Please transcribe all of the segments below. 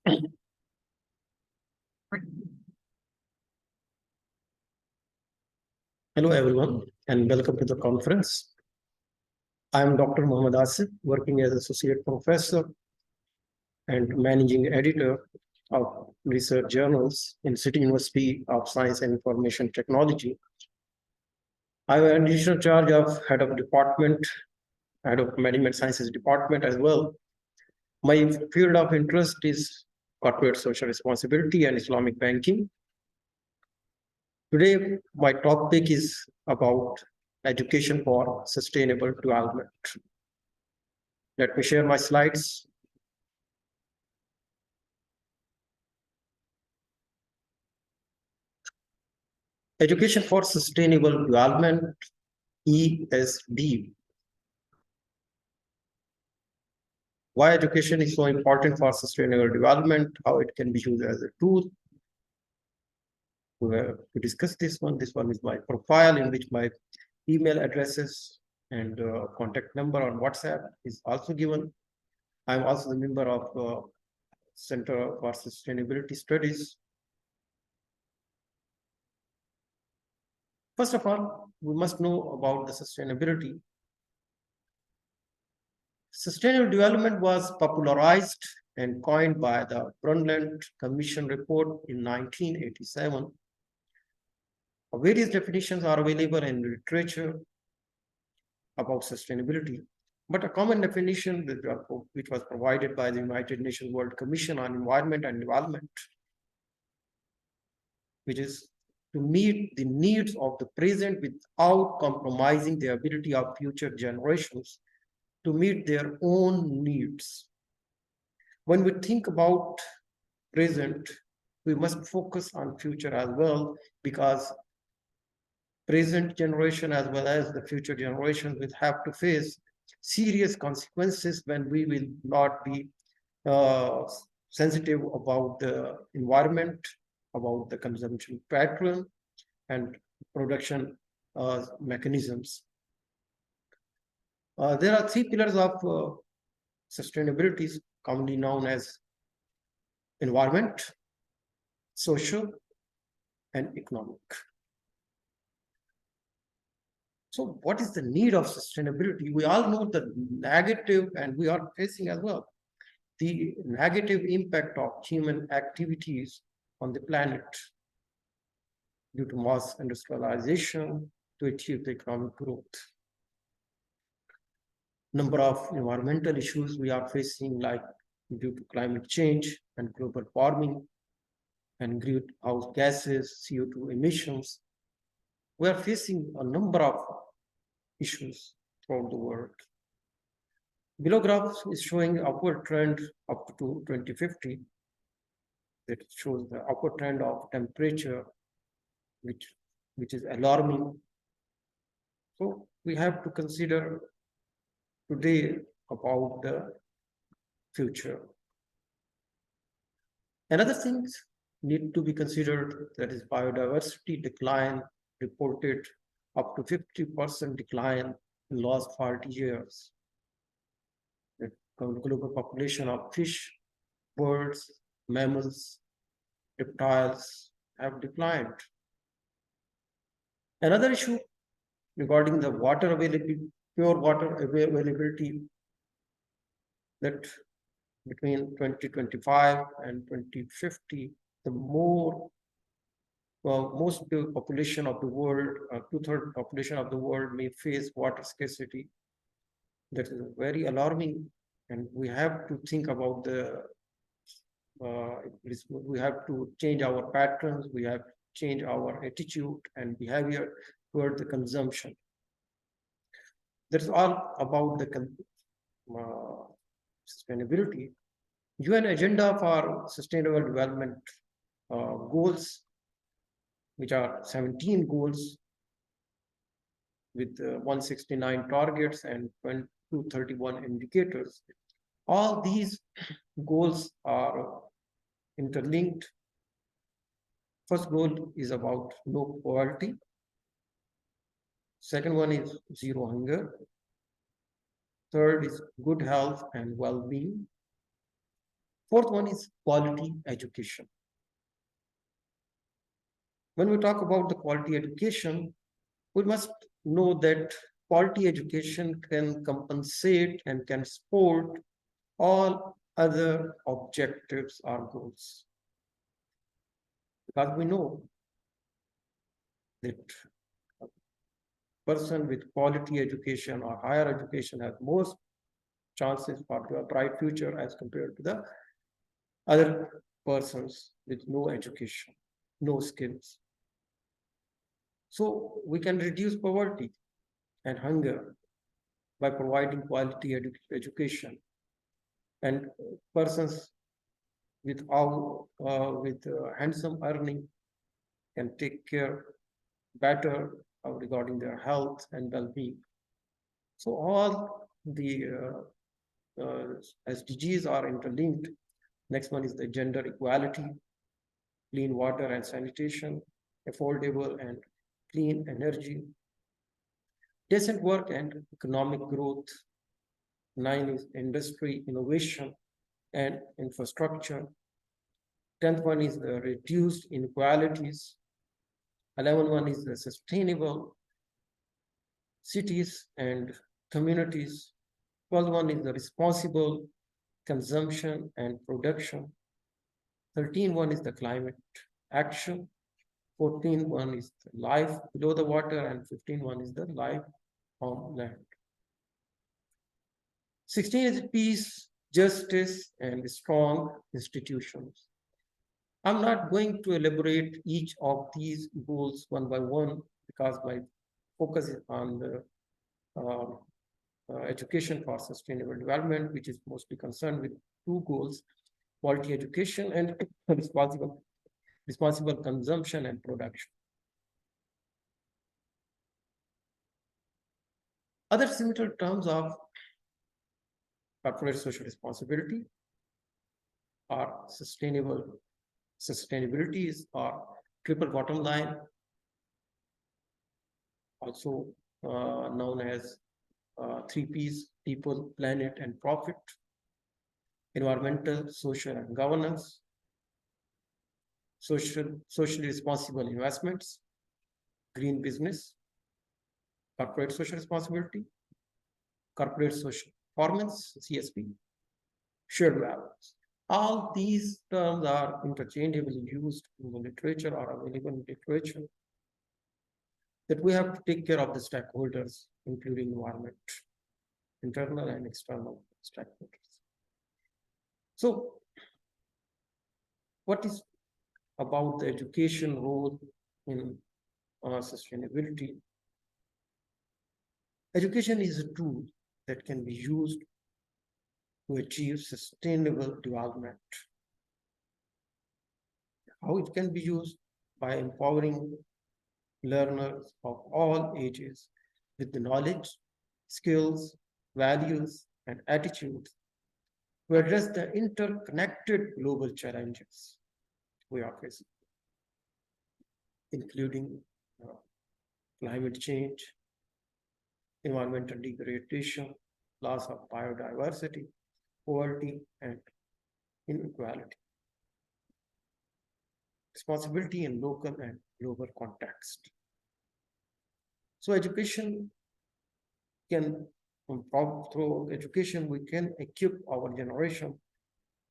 Hello, everyone, and welcome to the conference. I am Dr. Muhammad Asif, working as Associate Professor and Managing Editor of Research Journals in City University of Science and Information Technology. I have an additional charge of Head of Management Sciences Department as well. My field of interest is corporate social responsibility and Islamic banking. Today, my topic is about education for sustainable development. Let me share my slides. Education for Sustainable Development, ESD. Why education is so important for sustainable development, how it can be used as a tool. To discuss this one is my profile, in which my email addresses and contact number on WhatsApp is also given. I'm also the member of Center for Sustainability Studies. First of all, we must know about the sustainability. Sustainable development was popularized and coined by the Brundtland Commission report in 1987. Various definitions are available in literature about sustainability, but a common definition which was provided by the United Nations World Commission on Environment and Development, which is to meet the needs of the present without compromising the ability of future generations to meet their own needs. When we think about present, we must focus on future as well, because present generation as well as the future generations will have to face serious consequences when we will not be sensitive about the environment, about the consumption pattern and production mechanisms. There are three pillars of sustainability, commonly known as environment, social, and economic. So what is the need of sustainability? We all know the negative, and we are facing as well, the negative impact of human activities on the planet due to mass industrialization to achieve the economic growth. Number of environmental issues we are facing, like due to climate change and global warming and greenhouse gases, CO2 emissions. We are facing a number of issues throughout the world. Below graph is showing upward trend up to 2050. That shows the upward trend of temperature, which is alarming. So we have to consider today about the future. Another things need to be considered, that is biodiversity decline, reported up to 50% decline in last 40 years. The global population of fish, birds, mammals, reptiles have declined. Another issue regarding the water availability, pure water availability, that between 2025 and 2050, the most of the population of the world, 2/3 population of the world may face water scarcity. That is very alarming, and we have to think about we have to change our patterns, we have to change our attitude and behavior toward the consumption. That's all about the sustainability. UN Agenda for Sustainable Development goals, which are 17 goals with 169 targets and 231 indicators. All these goals are interlinked. First goal is about no poverty. Second one is zero hunger. Third is good health and well-being. Fourth one is quality education. When we talk about the quality education, we must know that quality education can compensate and can support all other objectives or goals. Because we know that a person with quality education or higher education has most chances for a bright future as compared to the other persons with no education, no skills. So we can reduce poverty and hunger by providing quality education, and persons with handsome earning can take care better regarding their health and well-being. So all the SDGs are interlinked. Next one is the gender equality, clean water and sanitation, affordable and clean energy, decent work and economic growth. 9 is industry, innovation, and infrastructure. 10th one is the reduced inequalities. 11th one is the sustainable cities and communities. 12th one is the responsible consumption and production. 13th one is the climate action. 14th one is the life below the water, and 15th one is the life on land. 16 is peace, justice, and strong institutions. I'm not going to elaborate each of these goals one by one because my focus is on the education for sustainable development, which is mostly concerned with two goals: quality education and responsible consumption and production. Other similar terms of corporate social responsibility are sustainabilities are triple bottom line, also known as 3 Ps: people, planet, and profit. Environmental, social, and governance. Socially responsible investments. Green business. Corporate social responsibility. Corporate social performance, CSP. Shared values. All these terms are interchangeably used in the literature or available in literature, that we have to take care of the stakeholders, including environment, internal and external stakeholders. So, what is about the education role in sustainability? Education is a tool that can be used to achieve sustainable development. How it can be used? By empowering learners of all ages with the knowledge, skills, values, and attitudes to address the interconnected global challenges we are facing, including climate change, environmental degradation, loss of biodiversity, poverty, and inequality. Responsibility in local and global context. So education can, through education, we can equip our generation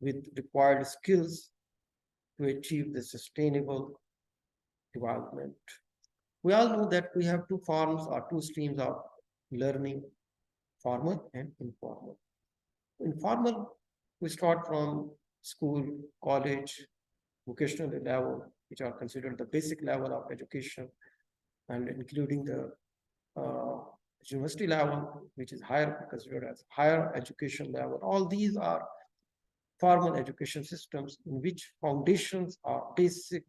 with required skills to achieve the sustainable development. We all know that we have two forms or two streams of learning: formal and informal. Informal, we start from school, college, vocational level, which are considered the basic level of education, and including the university level, which is higher, considered as higher education level. All these are formal education systems in which foundations or basic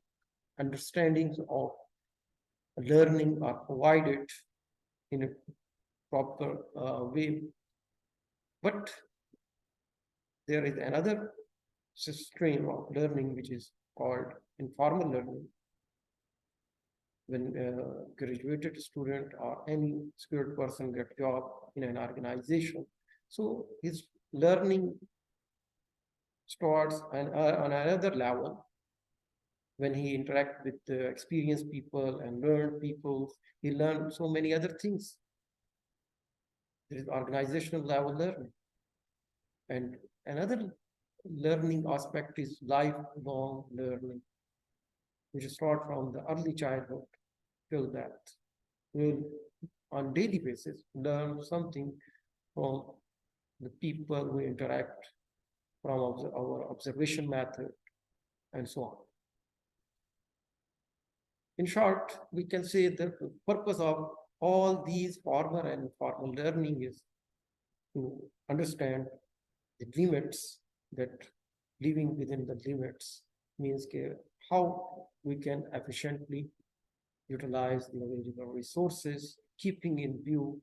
understandings of learning are provided in a proper way. But there is another stream of learning which is called informal learning. When a graduated student or any skilled person gets a job in an organization, so his learning starts on another level when he interact with experienced people and learn people. He learn so many other things. There is organizational level learning, and another learning aspect is lifelong learning, which start from the early childhood till that. Will on daily basis learn something from the people we interact, from our observation method, and so on. In short, we can say that the purpose of all these formal and informal learning is to understand the limits, that living within the limits means how we can efficiently utilize the available resources, keeping in view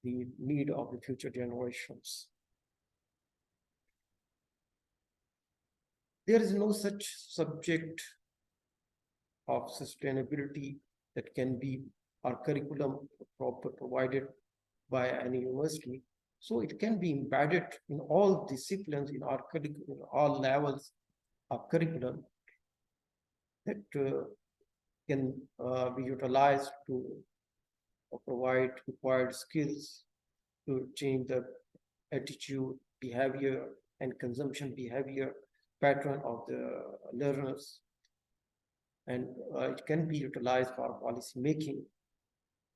the need of the future generations. There is no such subject of sustainability that can be our curriculum provided by any university. So it can be embedded in all disciplines in our curriculum, all levels of curriculum, that can be utilized to provide required skills to change the attitude, behavior, and consumption behavior pattern of the learners. And it can be utilized for policy making,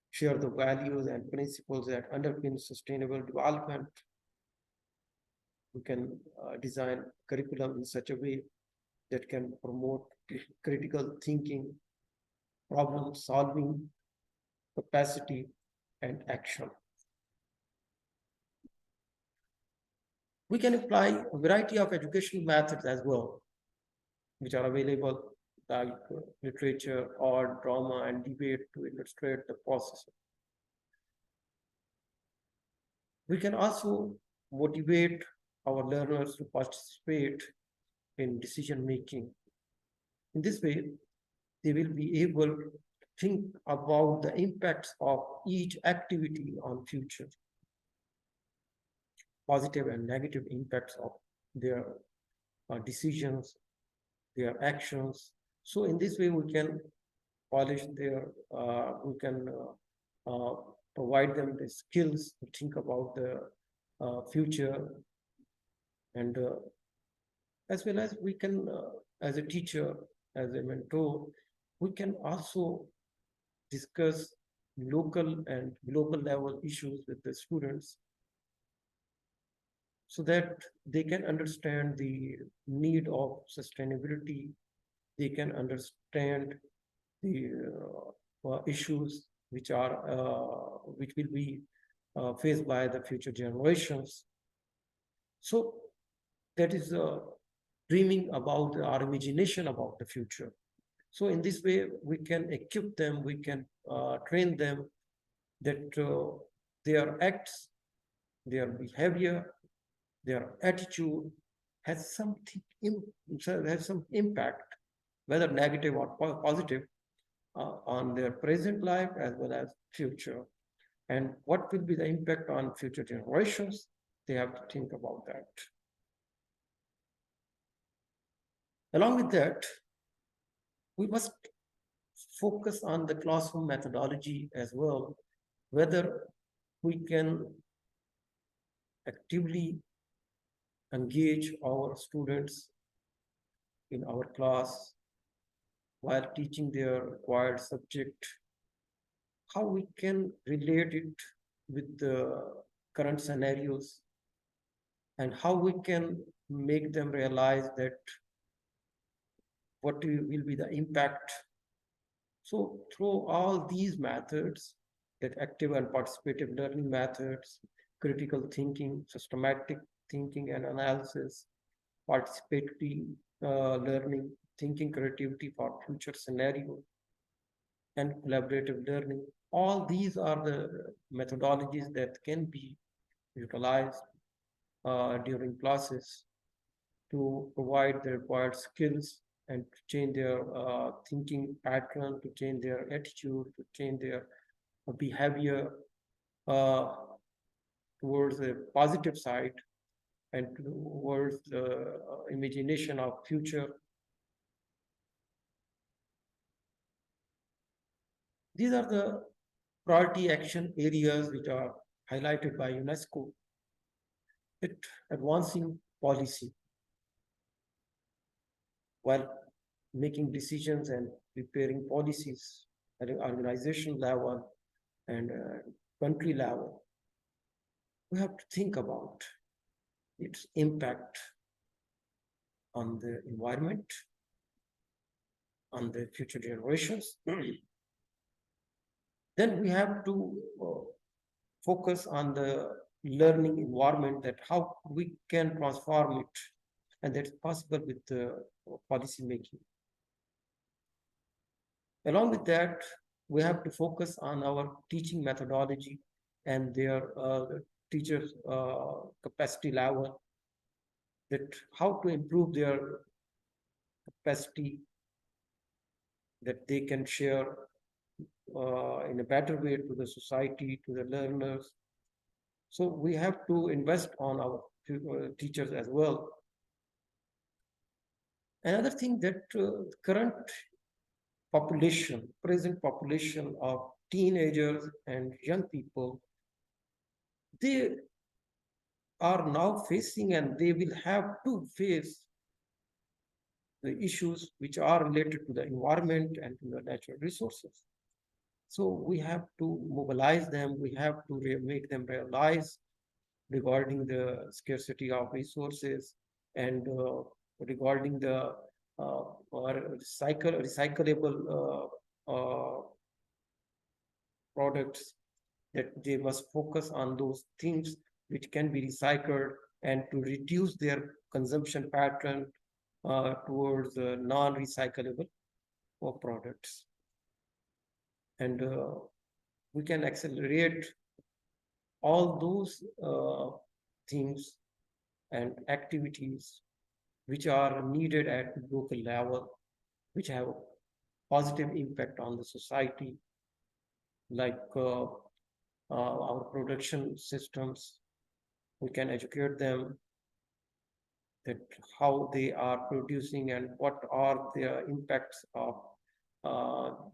share the values and principles that underpin sustainable development. We can design curriculum in such a way that can promote critical thinking, problem solving capacity, and action. We can apply a variety of educational methods as well, which are available, like literature, art, drama, and debate to illustrate the process. We can also motivate our learners to participate in decision making. In this way, they will be able to think about the impacts of each activity on future, positive and negative impacts of their decisions, their actions. So in this way, we can polish their, we can provide them the skills to think about the future, and as well as we can, as a teacher, as a mentor, we can also discuss local and global level issues with the students, so that they can understand the need of sustainability, they can understand the issues which will be faced by the future generations. So that is dreaming about our imagination about the future. So in this way, we can equip them, we can train them, that their acts, their behavior, their attitude has something has some impact, whether negative or positive, on their present life as well as future. And what will be the impact on future generations? They have to think about that. Along with that, we must focus on the classroom methodology as well, whether we can actively engage our students in our class while teaching their required subject, how we can relate it with the current scenarios, and how we can make them realize that what will be the impact. So through all these methods, that active and participative learning methods, critical thinking, systematic thinking and analysis, participatory learning, thinking creativity for future scenario, and collaborative learning, all these are the methodologies that can be utilized during classes to provide the required skills and to change their thinking pattern, to change their attitude, to change their behavior towards a positive side, and towards the imagination of future. These are the priority action areas which are highlighted by UNESCO. It advancing policy while making decisions and preparing policies at an organization level and country level. We have to think about its impact on the environment, on the future generations. Then we have to focus on the learning environment, that how we can transform it, and that's possible with the policy making. Along with that, we have to focus on our teaching methodology and their teachers' capacity level, that how to improve their capacity, that they can share in a better way to the society, to the learners. So we have to invest on our teachers as well. Another thing, that current population, present population of teenagers and young people, they are now facing, and they will have to face, the issues which are related to the environment and to the natural resources. So we have to mobilize them, we have to make them realize regarding the scarcity of resources, and regarding the recyclable products, that they must focus on those things which can be recycled, and to reduce their consumption pattern towards non-recyclable products. And we can accelerate all those things and activities which are needed at local level, which have positive impact on the society, like our production systems. We can educate them that how they are producing and what are the impacts of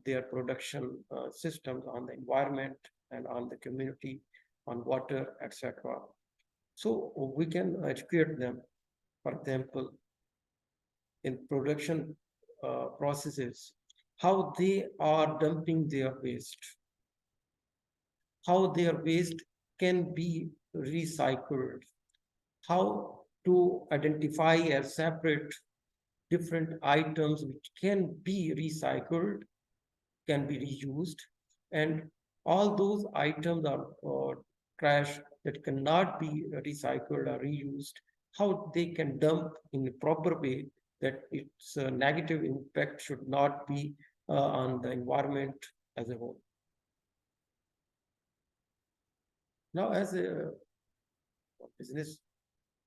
their production systems on the environment and on the community, on water, etc. So we can educate them, for example, in production processes, how they are dumping their waste, how their waste can be recycled, how to identify and separate different items which can be recycled, can be reused, and all those items are trash that cannot be recycled or reused, how they can dump in a proper way, that its negative impact should not be on the environment as a whole. Now, as a business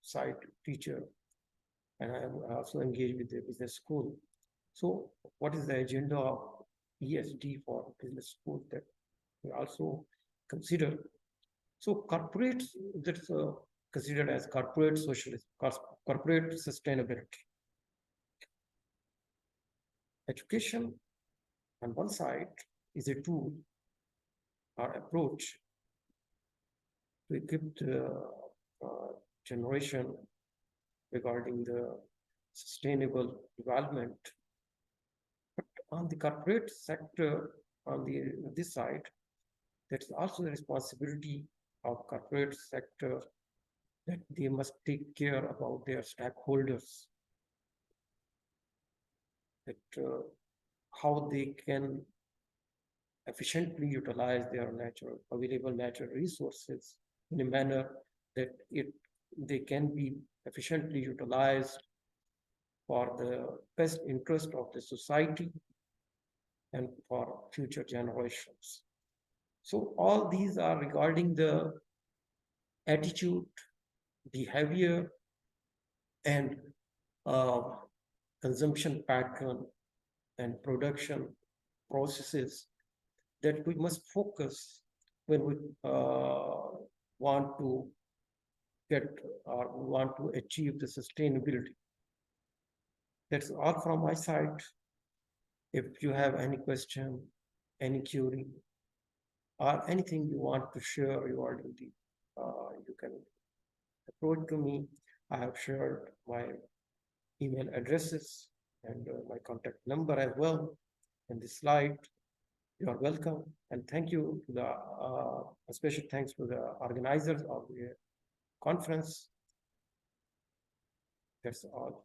side teacher, and I am also engaged with the business school. So what is the agenda of ESD for business school that we also consider? So corporates, that's considered as corporate socialism, corporate sustainability. Education on one side is a tool or approach to equip the generation regarding the sustainable development. But on the corporate sector, on this side, that's also the responsibility of corporate sector, that they must take care about their stakeholders, that how they can efficiently utilize their available natural resources in a manner that they can be efficiently utilized for the best interest of the society and for future generations. So all these are regarding the attitude, behavior, and consumption pattern and production processes that we must focus when we want to get or want to achieve the sustainability. That's all from my side. If you have any question, any query, or anything you want to share, you can approach to me. I have shared my email addresses and my contact number as well in the slide. You are welcome, and thank you to the a special thanks to the organizers of the conference. That's all.